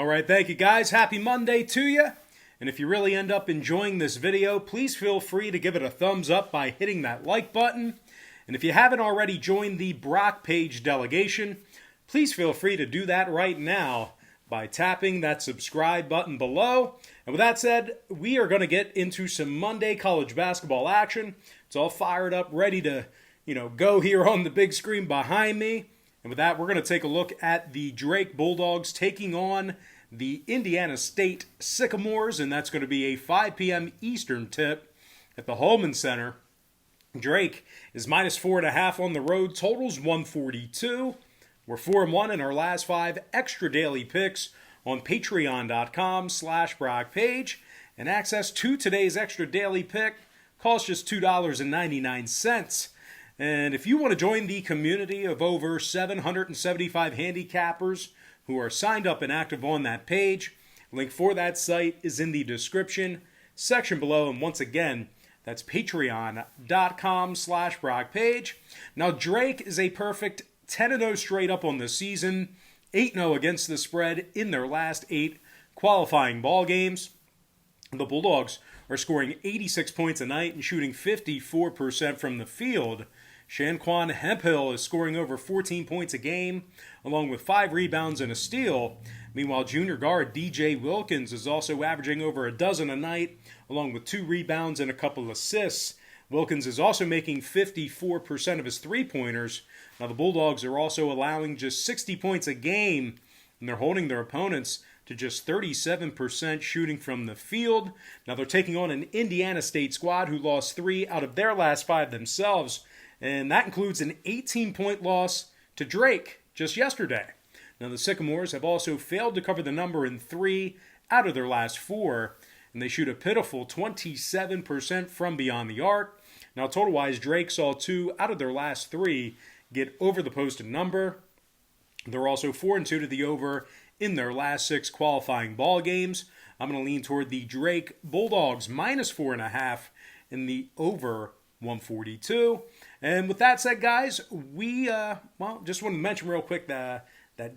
All right, thank you guys. Happy Monday to you. And if you really end up enjoying this video, please feel free to give it a thumbs up by hitting that like button. And if you haven't already joined the Brock Page delegation, please feel free to do that right now by tapping that subscribe button below. And with that said, we are going to get into some Monday college basketball action. It's all fired up, ready to, go here on the big screen behind me. And with that, we're going to take a look at the Drake Bulldogs taking on the Indiana State Sycamores, and that's going to be a 5 p.m. Eastern tip at the Holman Center. Drake is minus 4.5 on the road, totals 142. We're 4-1 in our last 5 extra daily picks on patreon.com/BrockPage, and access to today's extra daily pick costs just $2.99. And if you want to join the community of over 775 handicappers who are signed up and active on that page, link for that site is in the description section below. And once again, that's patreon.com/BrockPage. Now, Drake is a perfect 10-0 straight up on the season, 8-0 against the spread in their last 8 qualifying ball games. The Bulldogs are scoring 86 points a night and shooting 54% from the field. Shanquan Hemphill is scoring over 14 points a game, along with 5 rebounds and a steal. Meanwhile, junior guard DJ Wilkins is also averaging over a dozen a night, along with 2 rebounds and a couple assists. Wilkins is also making 54% of his three-pointers. Now, the Bulldogs are also allowing just 60 points a game, and they're holding their opponents to just 37% shooting from the field. Now, they're taking on an Indiana State squad who lost 3 out of their last 5 themselves, and that includes an 18-point loss to Drake just yesterday. Now, the Sycamores have also failed to cover the number in 3 out of their last 4, and they shoot a pitiful 27% from beyond the arc. Now, total-wise, Drake saw 2 out of their last 3 get over the posted number. They're also 4-2 to the over in their last 6 qualifying ball games. I'm going to lean toward the Drake Bulldogs minus 4.5 in the over 142. And with that said, guys, we just want to mention real quick that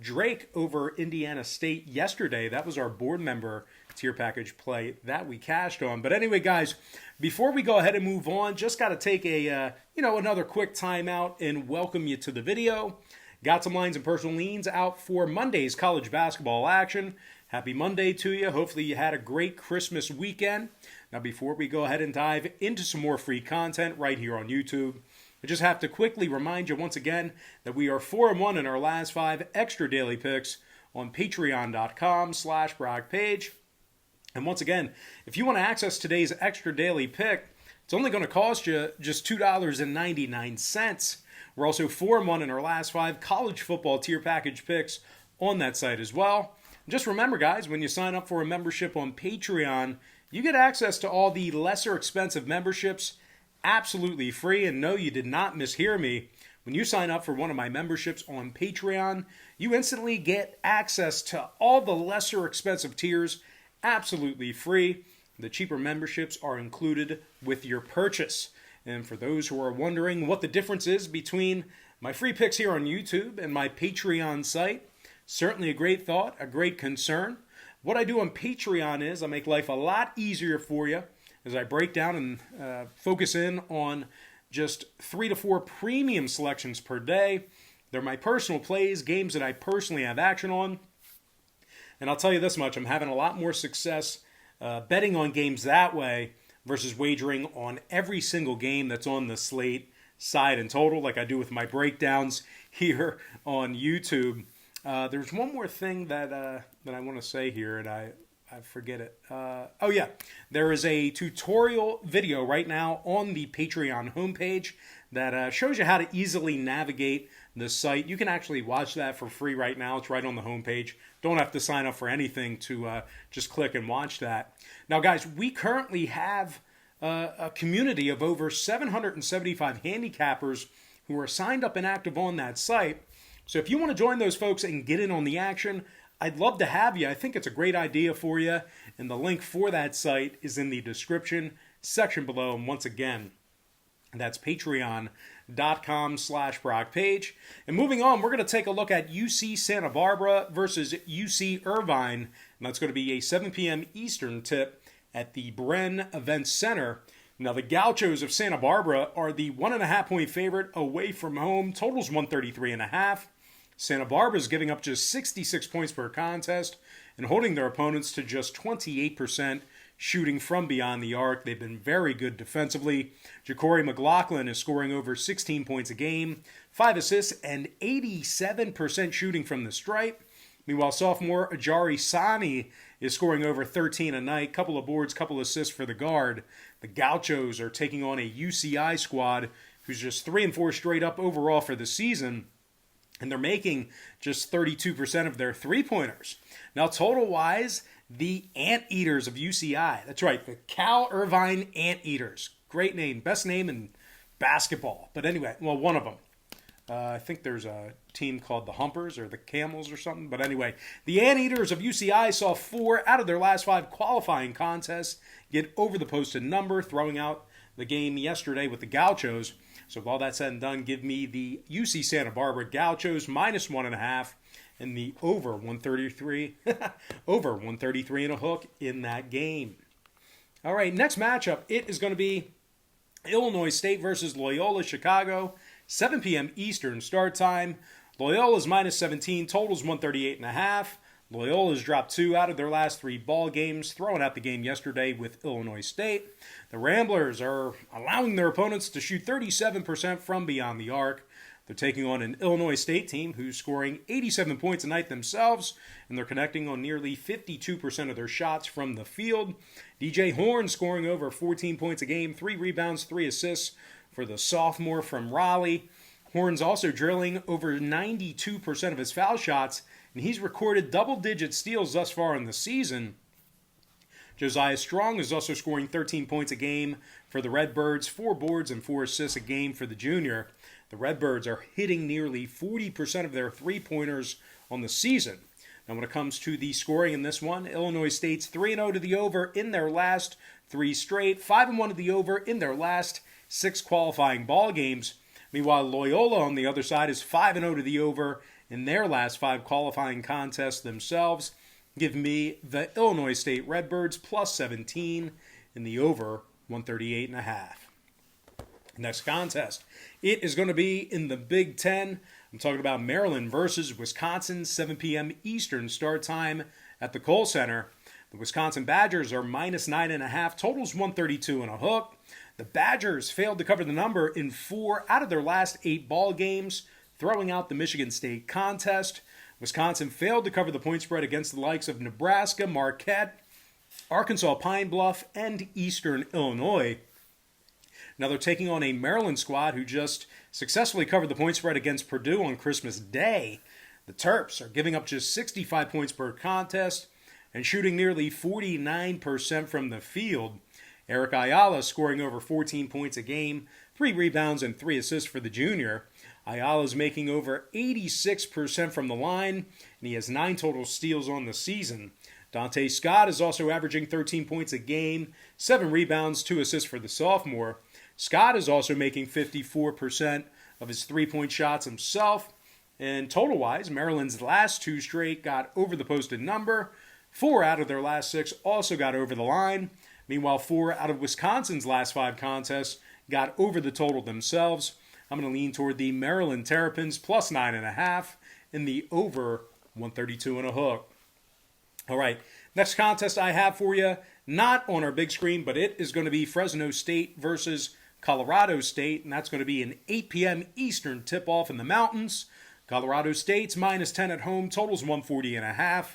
Drake over Indiana State yesterday, that was our board member tier package play that we cashed on. But anyway, guys, before we go ahead and move on, just got to take a another quick timeout and welcome you to the video. Got some lines and personal leans out for Monday's college basketball action. Happy Monday to you. Hopefully you had a great Christmas weekend. Now, before we go ahead and dive into some more free content right here on YouTube, I just have to quickly remind you once again that we are 4-1 in our last 5 extra daily picks on patreon.com/BrockPage. And once again, if you want to access today's extra daily pick, it's only going to cost you just $2.99. We're also 4-1 in our last 5 college football tier package picks on that site as well. And just remember, guys, when you sign up for a membership on Patreon, you get access to all the lesser expensive memberships absolutely free. And no, you did not mishear me. When you sign up for one of my memberships on Patreon, you instantly get access to all the lesser expensive tiers absolutely free. The cheaper memberships are included with your purchase. And for those who are wondering what the difference is between my free picks here on YouTube and my Patreon site, certainly a great thought, a great concern. What I do on Patreon is I make life a lot easier for you as I break down and focus in on just 3 to 4 premium selections per day. They're my personal plays, games that I personally have action on. And I'll tell you this much, I'm having a lot more success betting on games that way versus wagering on every single game that's on the slate, side, and total, like I do with my breakdowns here on YouTube. There's one more thing that I want to say here, and I forget it. Oh yeah, there is a tutorial video right now on the Patreon homepage that shows you how to easily navigate the site. You can actually watch that for free right now. It's right on the homepage. Don't have to sign up for anything to just click and watch that. Now, guys, we currently have a community of over 775 handicappers who are signed up and active on that site. So if you want to join those folks and get in on the action, I'd love to have you. I think it's a great idea for you, and the link for that site is in the description section below. And once again, That's patreon.com/BrockPage. And moving on, we're going to take a look at UC Santa Barbara versus UC Irvine. And that's going to be a 7 p.m. Eastern tip at the Bren Event Center. Now, the Gauchos of Santa Barbara are the 1.5-point favorite away from home. Total's 133.5. Santa Barbara is giving up just 66 points per contest and holding their opponents to just 28% shooting from beyond the arc. They've been very good defensively. Ja'Cory McLaughlin is scoring over 16 points a game, 5 assists, and 87% shooting from the stripe. Meanwhile, sophomore Ajari Sani is scoring over 13 a night, couple of boards, couple assists for the guard. The Gauchos are taking on a UCI squad who's just 3-4 straight up overall for the season, and they're making just 32% of their three-pointers. Now, total-wise, the Anteaters of UCI. That's right, the Cal Irvine Anteaters. Great name, best name in basketball. But anyway, well, one of them. I think there's a team called the Humpers or the Camels or something. But anyway, the Anteaters of UCI saw 4 out of their last 5 qualifying contests get over the posted number, throwing out the game yesterday with the Gauchos. So with all that said and done, give me the UC Santa Barbara Gauchos minus 1.5 and the over 133, over 133 and a hook in that game. All right, next matchup, it is going to be Illinois State versus Loyola Chicago, 7 p.m. Eastern start time. Loyola's minus 17, totals 138.5. Loyola's dropped 2 out of their last 3 ball games, throwing out the game yesterday with Illinois State. The Ramblers are allowing their opponents to shoot 37% from beyond the arc. They're taking on an Illinois State team who's scoring 87 points a night themselves, and they're connecting on nearly 52% of their shots from the field. DJ Horn scoring over 14 points a game, 3 rebounds, 3 assists for the sophomore from Raleigh. Horn's also drilling over 92% of his foul shots, and he's recorded double-digit steals thus far in the season. Josiah Strong is also scoring 13 points a game for the Redbirds, 4 boards and 4 assists a game for the junior. The Redbirds are hitting nearly 40% of their three-pointers on the season. Now, when it comes to the scoring in this one, Illinois State's 3-0 to the over in their last 3 straight, 5-1 to the over in their last 6 qualifying ball games. Meanwhile, Loyola on the other side is 5-0 to the over in their last 5 qualifying contests themselves. Give me the Illinois State Redbirds plus 17 in the over 138.5. Next contest, it is going to be in the Big Ten. I'm talking about Maryland versus Wisconsin, 7 p.m. Eastern start time at the Kohl Center. The Wisconsin Badgers are minus 9.5, totals 132 and a hook. The Badgers failed to cover the number in 4 out of their last 8 ball games, throwing out the Michigan State contest. Wisconsin failed to cover the point spread against the likes of Nebraska, Marquette, Arkansas Pine Bluff, and Eastern Illinois. Now they're taking on a Maryland squad who just successfully covered the point spread against Purdue on Christmas Day. The Terps are giving up just 65 points per contest and shooting nearly 49% from the field. Eric Ayala scoring over 14 points a game, 3 rebounds and 3 assists for the junior. Ayala's making over 86% from the line, and he has 9 total steals on the season. Dante Scott is also averaging 13 points a game, 7 rebounds, 2 assists for the sophomore. Scott is also making 54% of his three-point shots himself. And total-wise, Maryland's last 2 straight got over the posted number. 4 out of their last 6 also got over the line. Meanwhile, 4 out of Wisconsin's last 5 contests got over the total themselves. I'm going to lean toward the Maryland Terrapins plus 9.5 in the over 132 and a hook. All right, next contest I have for you, not on our big screen, but it is going to be Fresno State versus Colorado State, and that's going to be an 8 p.m. Eastern tip-off in the mountains. Colorado State's minus 10 at home, totals 140.5.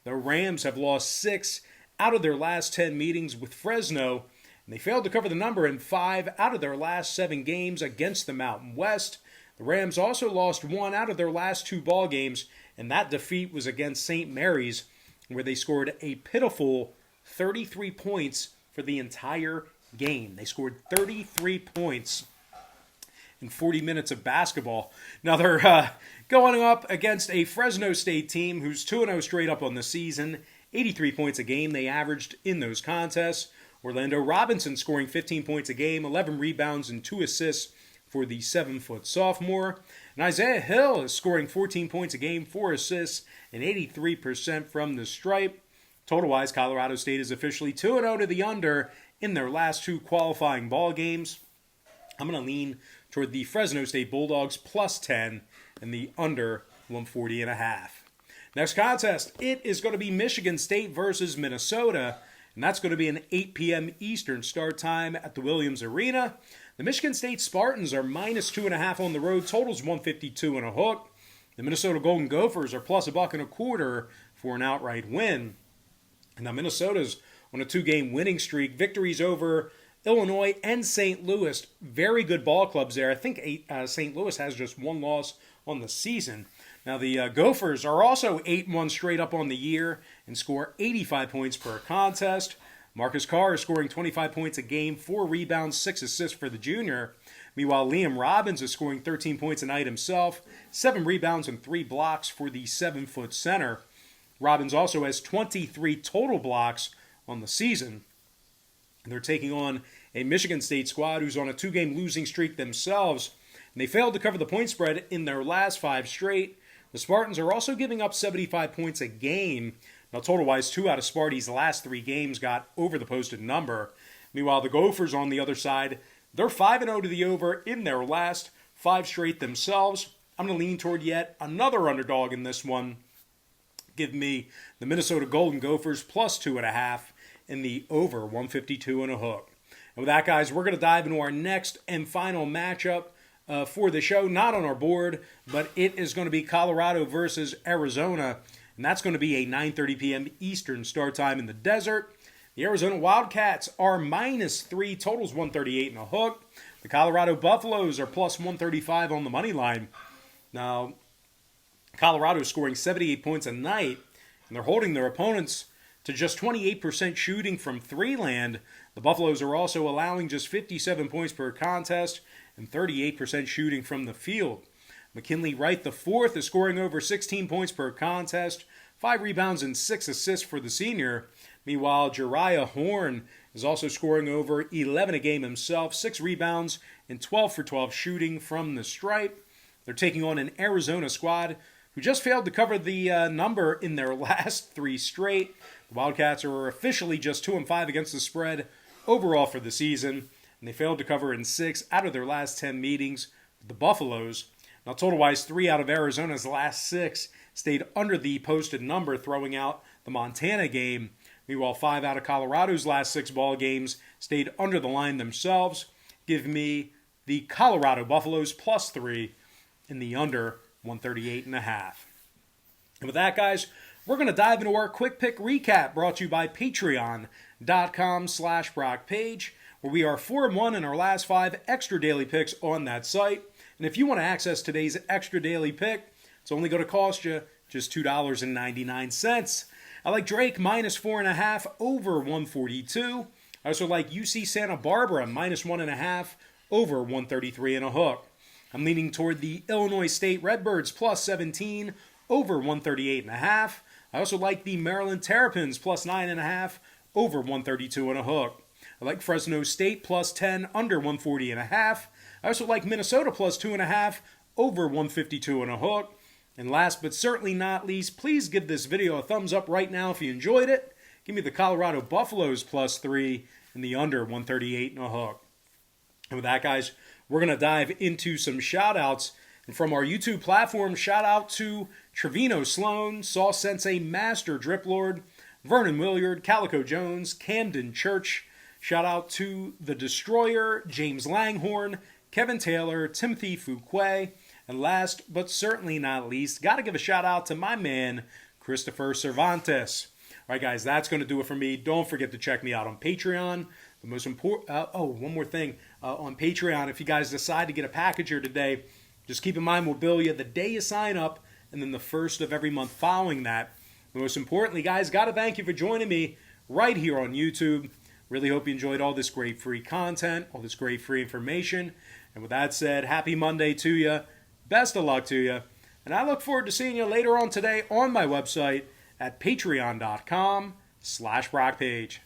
The Rams have lost 6 out of their last 10 meetings with Fresno, and they failed to cover the number in 5 out of their last 7 games against the Mountain West. The Rams also lost 1 out of their last 2 ball games, and that defeat was against St. Mary's, where they scored a pitiful 33 points for the entire game. They scored 33 points in 40 minutes of basketball. Now they're going up against a Fresno State team who's 2-0 straight up on the season, 83 points a game they averaged in those contests. Orlando Robinson scoring 15 points a game, 11 rebounds, and 2 assists for the 7-foot sophomore. And Isaiah Hill is scoring 14 points a game, 4 assists, and 83% from the stripe. Total-wise, Colorado State is officially 2-0 to the under in their last 2 qualifying ball games. I'm going to lean toward the Fresno State Bulldogs plus 10 and the under 140.5. Next contest, it is going to be Michigan State versus Minnesota, and that's going to be an 8 p.m. Eastern start time at the Williams Arena. The Michigan State Spartans are minus 2.5 on the road, totals 152 and a hook. The Minnesota Golden Gophers are plus $1.25 for an outright win. And now Minnesota's on a 2-game winning streak, victories over Illinois and St. Louis. Very good ball clubs there. I think St. Louis has just 1 loss on the season. Now the Gophers are also 8-1 straight up on the year and score 85 points per contest. Marcus Carr is scoring 25 points a game, 4 rebounds, 6 assists for the junior. Meanwhile, Liam Robbins is scoring 13 points a night himself, 7 rebounds and 3 blocks for the 7-foot center. Robbins also has 23 total blocks on the season. They're taking on a Michigan State squad who's on a 2-game losing streak themselves, and they failed to cover the point spread in their last 5 straight. The Spartans are also giving up 75 points a game. Now, total-wise, 2 out of Sparty's last 3 games got over the posted number. Meanwhile, the Gophers on the other side, they're 5-0 to the over in their last 5 straight themselves. I'm going to lean toward yet another underdog in this one. Give me the Minnesota Golden Gophers plus 2.5 in the over 152 and a hook. And with that, guys, we're going to dive into our next and final matchup for the show. Not on our board, but it is going to be Colorado versus Arizona. And that's going to be a 9:30 p.m. Eastern start time in the desert. The Arizona Wildcats are minus 3, totals 138 and a hook. The Colorado Buffaloes are plus 135 on the money line. Now, Colorado is scoring 78 points a night, and they're holding their opponents to just 28% shooting from 3-land. The Buffaloes are also allowing just 57 points per contest and 38% shooting from the field. McKinley Wright IV is scoring over 16 points per contest, 5 rebounds and 6 assists for the senior. Meanwhile, Jariah Horn is also scoring over 11 a game himself, 6 rebounds and 12 for 12 shooting from the stripe. They're taking on an Arizona squad who just failed to cover the number in their last 3 straight. The Wildcats are officially just 2-5 against the spread overall for the season, and they failed to cover in 6 out of their last 10 meetings with the Buffaloes. Now, total-wise, 3 out of Arizona's last 6 stayed under the posted number, throwing out the Montana game. Meanwhile, 5 out of Colorado's last 6 ball games stayed under the line themselves. Give me the Colorado Buffaloes plus 3 in the under 138.5. And with that, guys, we're going to dive into our quick pick recap brought to you by patreon.com/BrockPage, where we are 4-1 in our last 5 extra daily picks on that site. And if you want to access today's extra daily pick, it's only going to cost you just $2.99. I like Drake minus 4.5 over 142. I also like UC Santa Barbara minus 1.5 over 133 and a hook. I'm leaning toward the Illinois State Redbirds plus 17 over 138.5. I also like the Maryland Terrapins plus 9.5 over 132 and a hook. I like Fresno State plus 10 under 140.5. I also like Minnesota plus 2.5 over 152 and a hook. And last but certainly not least, please give this video a thumbs up right now if you enjoyed it. Give me the Colorado Buffaloes plus 3 and the under 138 and a hook. And with that, guys, we're going to dive into some shout-outs. And from our YouTube platform, shout out to Trevino Sloan, Saul Sensei Master Drip Lord, Vernon Williard, Calico Jones, Camden Church. Shout out to The Destroyer, James Langhorn, Kevin Taylor, Timothy Fuquay. And last but certainly not least, got to give a shout out to my man, Christopher Cervantes. All right, guys, that's going to do it for me. Don't forget to check me out on Patreon. The most important, one more thing. On Patreon, if you guys decide to get a package here today, just keep in mind we'll bill you the day you sign up and then the first of every month following that. Most importantly, guys, got to thank you for joining me right here on YouTube. Really hope you enjoyed all this great free content, all this great free information. And with that said, happy Monday to you. Best of luck to you. And I look forward to seeing you later on today on my website at patreon.com/BrockPage.